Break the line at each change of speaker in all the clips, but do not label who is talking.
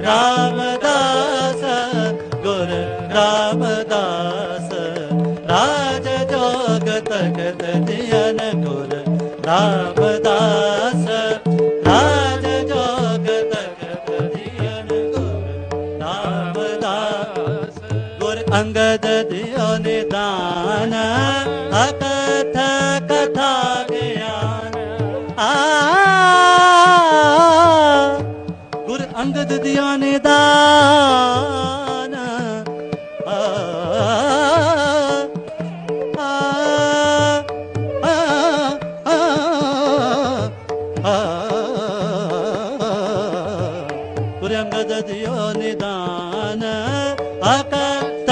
रामदास गुरु रामदास राज जोग तखत दियन गुरु रामदास राज जोग तखत दियन गुरु रामदास गुरु अंगद दियो निदान अकथ कथा ज्ञान गुरु अंगद दियो निदान गुरु अंगद दियो निदान अकथ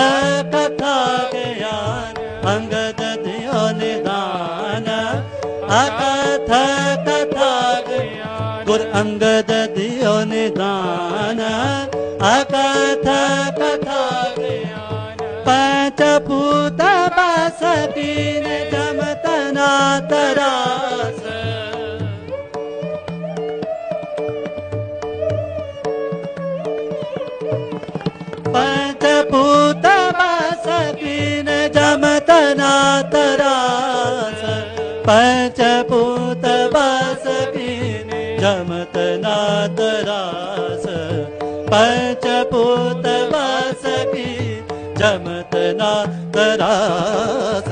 कथा ज्ञान अंगद दियो निदान अकथ कथा ज्ञान गुरु अंगद दियो निदान अकथ कथा ज्ञान पंचभूत बस कीन जमतना तरास पंचभूत बस कीन जमतना तरास पंचभूत बस कीन जमतना तरास पंचभूत बस कीन जमतना तरास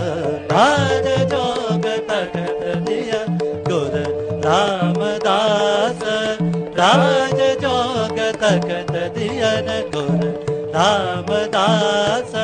राज जोग तखत दिया गुरु रामदास राज जोग तखत दियन गुरु रामदास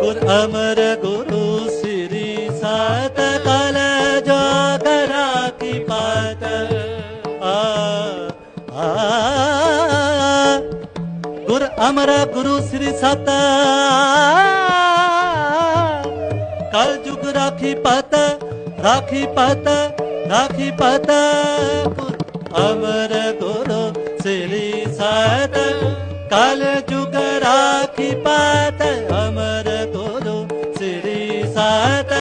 गुरु अमर गुरु श्री सत कल जोग राखी पात गुरु अमर गुरु श्री सत कल जुग राखी पत राखी पत राखी पत गुरु अमर गुरु श्री सत कल जुग राखी पत अमर गुरु श्री सत